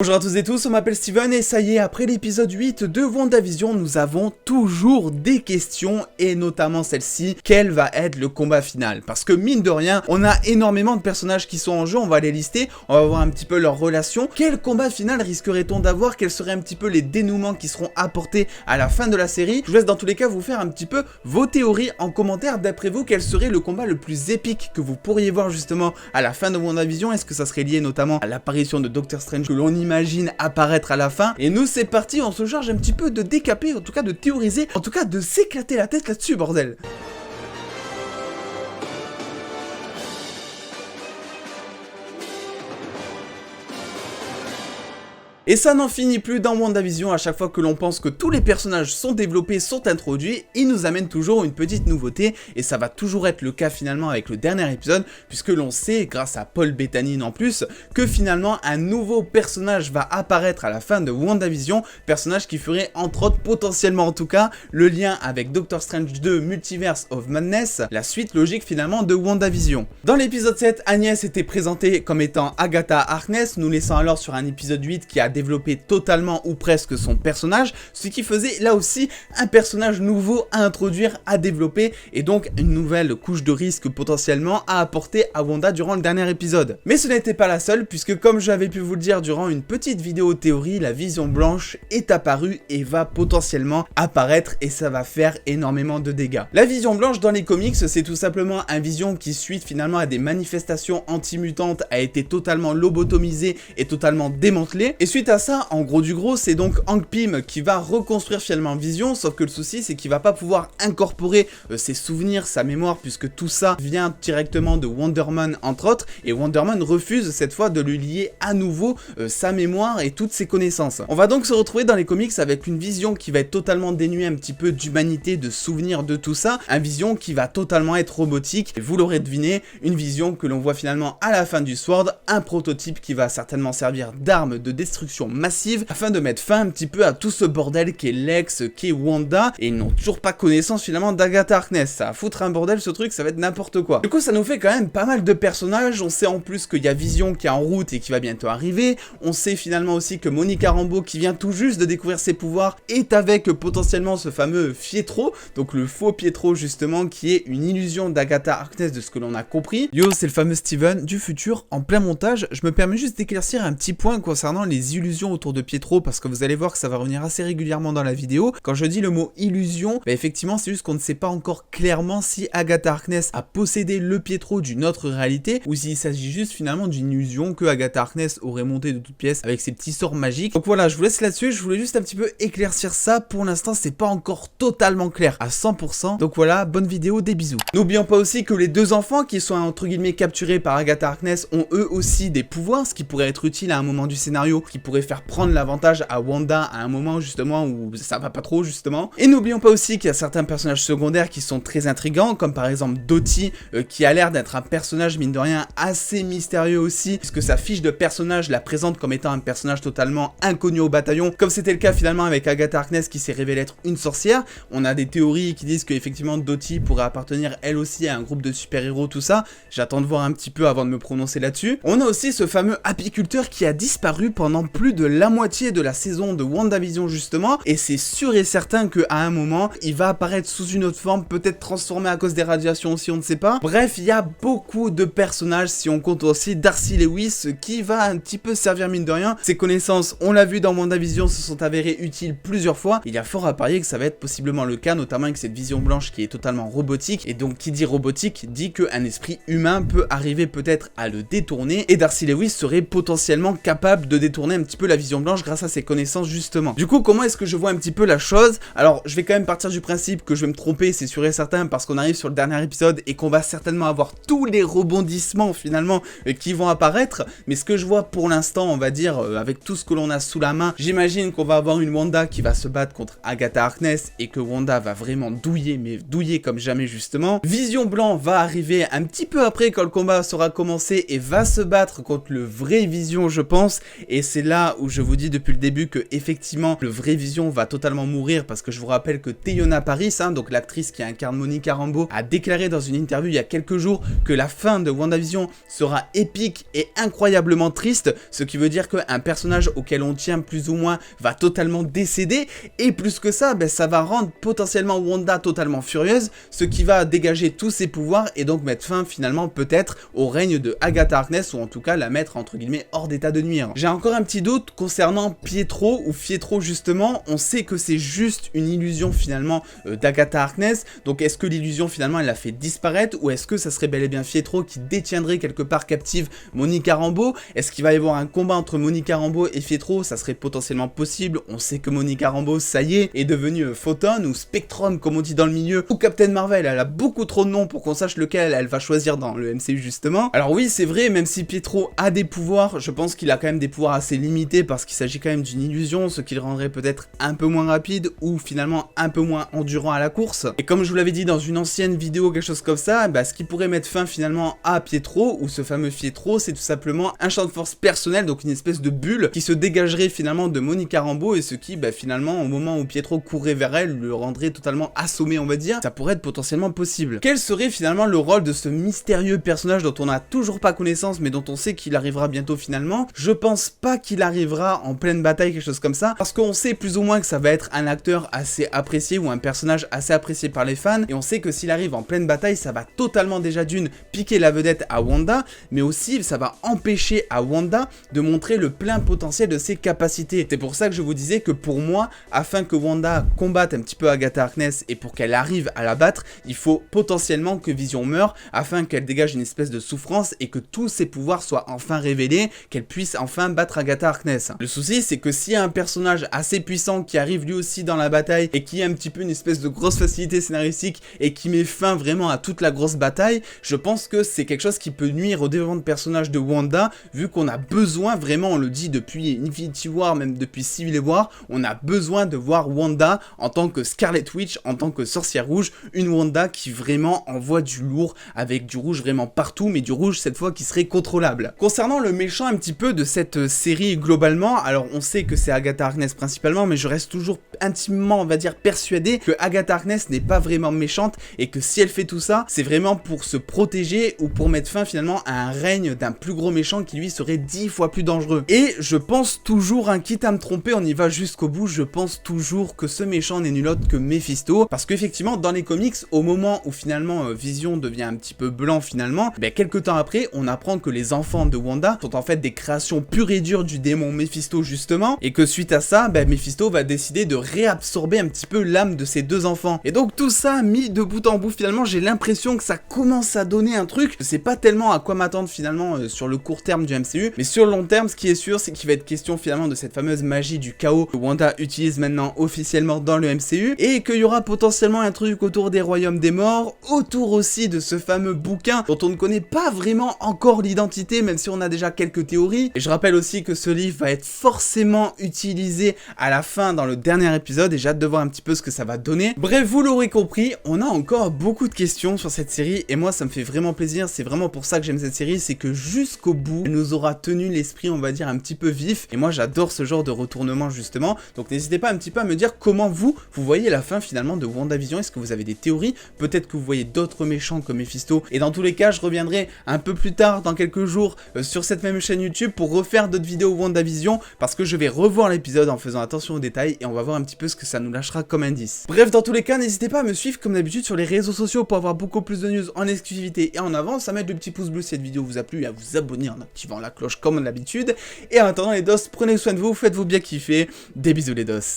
Bonjour à tous et tous, on m'appelle Steven et ça y est, après l'épisode 8 de WandaVision, nous avons toujours des questions et notamment celle-ci, quel va être le combat final? Parce que mine de rien, on a énormément de personnages qui sont en jeu, on va les lister, on va voir un petit peu leurs relations. Quel combat final risquerait-on d'avoir? Quels seraient un petit peu les dénouements qui seront apportés à la fin de la série? Je vous laisse dans tous les cas vous faire un petit peu vos théories en commentaire. D'après vous, quel serait le combat le plus épique que vous pourriez voir justement à la fin de WandaVision? Est-ce que ça serait lié notamment à l'apparition de Doctor Strange que l'on imagine apparaître à la fin? Et nous c'est parti, on se charge un petit peu de décaper, en tout cas de théoriser, en tout cas de s'éclater la tête là-dessus, bordel. Et ça n'en finit plus dans WandaVision, à chaque fois que l'on pense que tous les personnages sont développés, sont introduits, ils nous amènent toujours une petite nouveauté, et ça va toujours être le cas finalement avec le dernier épisode, puisque l'on sait, grâce à Paul Bettany en plus, que finalement un nouveau personnage va apparaître à la fin de WandaVision, personnage qui ferait entre autres potentiellement en tout cas, le lien avec Doctor Strange 2 Multiverse of Madness, la suite logique finalement de WandaVision. Dans l'épisode 7, Agnès était présentée comme étant Agatha Harkness, nous laissant alors sur un épisode 8 qui a développer totalement ou presque son personnage, ce qui faisait là aussi un personnage nouveau à introduire, à développer, et donc une nouvelle couche de risque potentiellement à apporter à Wanda durant le dernier épisode. Mais ce n'était pas la seule, puisque comme j'avais pu vous le dire durant une petite vidéo théorie, la Vision Blanche est apparue et va potentiellement apparaître, et ça va faire énormément de dégâts. La Vision Blanche dans les comics, c'est tout simplement un Vision qui, suite finalement à des manifestations anti-mutantes, a été totalement lobotomisé et totalement démantelé, et suite à ça, en gros du gros, c'est donc Hank Pym qui va reconstruire finalement Vision, sauf que le souci c'est qu'il va pas pouvoir incorporer ses souvenirs, sa mémoire, puisque tout ça vient directement de Wonder Man entre autres, et Wonder Man refuse cette fois de lui lier à nouveau sa mémoire et toutes ses connaissances. On va donc se retrouver dans les comics avec une Vision qui va être totalement dénuée un petit peu d'humanité, de souvenirs, de tout ça, un Vision qui va totalement être robotique, et vous l'aurez deviné, une Vision que l'on voit finalement à la fin du Sword, un prototype qui va certainement servir d'arme de destruction massive afin de mettre fin un petit peu à tout ce bordel qu'est Lex, qu'est Wanda, et ils n'ont toujours pas connaissance finalement d'Agatha Harkness. Ça va foutre un bordel ce truc, ça va être n'importe quoi. Du coup ça nous fait quand même pas mal de personnages, on sait en plus qu'il y a Vision qui est en route et qui va bientôt arriver, on sait finalement aussi que Monica Rambeau qui vient tout juste de découvrir ses pouvoirs est avec potentiellement ce fameux Pietro, donc le faux Pietro justement qui est une illusion d'Agatha Harkness de ce que l'on a compris. Yo, c'est le fameux Steven du futur en plein montage. Je me permets juste d'éclaircir un petit point concernant les illusions autour de Pietro, parce que vous allez voir que ça va revenir assez régulièrement dans la vidéo. Quand je dis le mot illusion, bah effectivement c'est juste qu'on ne sait pas encore clairement si Agatha Harkness a possédé le Pietro d'une autre réalité, ou s'il s'agit juste finalement d'une illusion que Agatha Harkness aurait montée de toutes pièces avec ses petits sorts magiques. Donc voilà, je vous laisse là-dessus, je voulais juste un petit peu éclaircir ça. Pour l'instant c'est pas encore totalement clair à 100%, donc voilà, bonne vidéo, des bisous. N'oublions pas aussi que les deux enfants qui sont entre guillemets capturés par Agatha Harkness ont eux aussi des pouvoirs, ce qui pourrait être utile à un moment du scénario, qui pourrait faire prendre l'avantage à Wanda à un moment justement où ça va pas trop justement. Et n'oublions pas aussi qu'il y a certains personnages secondaires qui sont très intrigants, comme par exemple Dottie, qui a l'air d'être un personnage mine de rien assez mystérieux aussi, puisque sa fiche de personnage la présente comme étant un personnage totalement inconnu au bataillon, comme c'était le cas finalement avec Agatha Harkness qui s'est révélée être une sorcière. On a des théories qui disent que effectivement Dottie pourrait appartenir elle aussi à un groupe de super-héros, tout ça. J'attends de voir un petit peu avant de me prononcer là-dessus. On a aussi ce fameux apiculteur qui a disparu pendant plus de la moitié de la saison de WandaVision justement, et c'est sûr et certain qu'à un moment il va apparaître sous une autre forme, peut-être transformé à cause des radiations aussi, on ne sait pas. Bref, il y a beaucoup de personnages, si on compte aussi Darcy Lewis qui va un petit peu servir mine de rien. Ses connaissances, on l'a vu dans WandaVision, se sont avérées utiles plusieurs fois. Il y a fort à parier que ça va être possiblement le cas, notamment avec cette Vision Blanche qui est totalement robotique, et donc qui dit robotique dit qu'un esprit humain peut arriver peut-être à le détourner, et Darcy Lewis serait potentiellement capable de détourner un petit peu la Vision Blanche grâce à ses connaissances justement. Du coup, comment est-ce que je vois un petit peu la chose? Alors, je vais quand même partir du principe que je vais me tromper, c'est sûr et certain, parce qu'on arrive sur le dernier épisode et qu'on va certainement avoir tous les rebondissements finalement qui vont apparaître, mais ce que je vois pour l'instant, on va dire, avec tout ce que l'on a sous la main, j'imagine qu'on va avoir une Wanda qui va se battre contre Agatha Harkness et que Wanda va vraiment douiller, mais douiller comme jamais justement. Vision Blanc va arriver un petit peu après quand le combat sera commencé et va se battre contre le vrai Vision, je pense, et c'est là là où je vous dis depuis le début que effectivement le vrai Vision va totalement mourir, parce que je vous rappelle que Teyonah Parris, donc l'actrice qui incarne Monica Rambeau, a déclaré dans une interview il y a quelques jours que la fin de WandaVision sera épique et incroyablement triste, ce qui veut dire qu'un personnage auquel on tient plus ou moins va totalement décéder, et plus que ça, ça va rendre potentiellement Wanda totalement furieuse, ce qui va dégager tous ses pouvoirs et donc mettre fin finalement peut-être au règne de Agatha Harkness, ou en tout cas la mettre entre guillemets hors d'état de nuire. J'ai encore un petit doute concernant Pietro ou Fietro justement. On sait que c'est juste une illusion finalement d'Agatha Harkness, donc est-ce que l'illusion finalement elle l'a fait disparaître, ou est-ce que ça serait bel et bien Fietro qui détiendrait quelque part captive Monica Rambeau? Est-ce qu'il va y avoir un combat entre Monica Rambeau et Fietro? Ça serait potentiellement possible. On sait que Monica Rambeau, ça y est devenue Photon ou Spectrum comme on dit dans le milieu, ou Captain Marvel. Elle a beaucoup trop de noms pour qu'on sache lequel elle va choisir dans le MCU justement. Alors oui, c'est vrai, même si Pietro a des pouvoirs, je pense qu'il a quand même des pouvoirs assez limités, parce qu'il s'agit quand même d'une illusion, ce qui le rendrait peut-être un peu moins rapide ou finalement un peu moins endurant à la course. Et comme je vous l'avais dit dans une ancienne vidéo, quelque chose comme ça, ce qui pourrait mettre fin finalement à Pietro ou ce fameux Fietro, c'est tout simplement un champ de force personnel, donc une espèce de bulle qui se dégagerait finalement de Monica Rambeau, et ce qui finalement au moment où Pietro courrait vers elle le rendrait totalement assommé, on va dire. Ça pourrait être potentiellement possible. Quel serait finalement le rôle de ce mystérieux personnage dont on n'a toujours pas connaissance mais dont on sait qu'il arrivera bientôt finalement? Je pense pas qu'il arrivera en pleine bataille, quelque chose comme ça, parce qu'on sait plus ou moins que ça va être un acteur assez apprécié ou un personnage assez apprécié par les fans, et on sait que s'il arrive en pleine bataille, ça va totalement déjà d'une piquer la vedette à Wanda, mais aussi ça va empêcher à Wanda de montrer le plein potentiel de ses capacités. C'est pour ça que je vous disais que pour moi, afin que Wanda combatte un petit peu Agatha Harkness et pour qu'elle arrive à la battre, il faut potentiellement que Vision meure, afin qu'elle dégage une espèce de souffrance et que tous ses pouvoirs soient enfin révélés, qu'elle puisse enfin battre Agatha Harkness. Le souci, c'est que s'il y a un personnage assez puissant qui arrive lui aussi dans la bataille et qui a un petit peu une espèce de grosse facilité scénaristique et qui met fin vraiment à toute la grosse bataille, je pense que c'est quelque chose qui peut nuire au développement de personnage de Wanda, vu qu'on a besoin, vraiment on le dit depuis Infinity War, même depuis Civil War, on a besoin de voir Wanda en tant que Scarlet Witch, en tant que sorcière rouge, une Wanda qui vraiment envoie du lourd, avec du rouge vraiment partout, mais du rouge cette fois qui serait contrôlable. Concernant le méchant un petit peu de cette série globalement, alors on sait que c'est Agatha Harkness principalement, mais je reste toujours intimement, on va dire, persuadé que Agatha Harkness n'est pas vraiment méchante, et que si elle fait tout ça, c'est vraiment pour se protéger ou pour mettre fin finalement à un règne d'un plus gros méchant qui lui serait 10 fois plus dangereux. Et je pense toujours, quitte à me tromper, on y va jusqu'au bout, je pense toujours que ce méchant n'est nul autre que Mephisto, parce qu'effectivement dans les comics, au moment où finalement Vision devient un petit peu blanc finalement, quelques temps après, on apprend que les enfants de Wanda sont en fait des créations pures et dures du démon Mephisto justement, et que suite à ça, Mephisto va décider de réabsorber un petit peu l'âme de ses deux enfants. Et donc tout ça mis de bout en bout, finalement j'ai l'impression que ça commence à donner un truc. Je sais pas tellement à quoi m'attendre finalement sur le court terme du MCU, mais sur le long terme, ce qui est sûr, c'est qu'il va être question finalement de cette fameuse magie du chaos que Wanda utilise maintenant officiellement dans le MCU, et qu'il y aura potentiellement un truc autour des royaumes des morts, autour aussi de ce fameux bouquin dont on ne connaît pas vraiment encore l'identité, même si on a déjà quelques théories. Et je rappelle aussi que ce livre va être forcément utilisé à la fin dans le dernier épisode, et j'ai hâte de voir un petit peu ce que ça va donner. Bref, vous l'aurez compris, on a encore beaucoup de questions sur cette série, et moi ça me fait vraiment plaisir. C'est vraiment pour ça que j'aime cette série, c'est que jusqu'au bout, elle nous aura tenu l'esprit, on va dire, un petit peu vif, et moi j'adore ce genre de retournement justement. Donc n'hésitez pas un petit peu à me dire comment vous voyez la fin finalement de WandaVision. Est-ce que vous avez des théories? Peut-être que vous voyez d'autres méchants comme Mephisto, et dans tous les cas je reviendrai un peu plus tard, dans quelques jours, sur cette même chaîne YouTube pour refaire d'autres vidéos WandaVision, parce que je vais revoir l'épisode en faisant attention aux détails, et on va voir un petit peu ce que ça nous lâchera comme indice. Bref, dans tous les cas, n'hésitez pas à me suivre comme d'habitude sur les réseaux sociaux pour avoir beaucoup plus de news en exclusivité et en avance, à mettre le petit pouce bleu si cette vidéo vous a plu et à vous abonner en activant la cloche comme d'habitude. Et en attendant les dos, prenez soin de vous, faites-vous bien kiffer, des bisous les dos.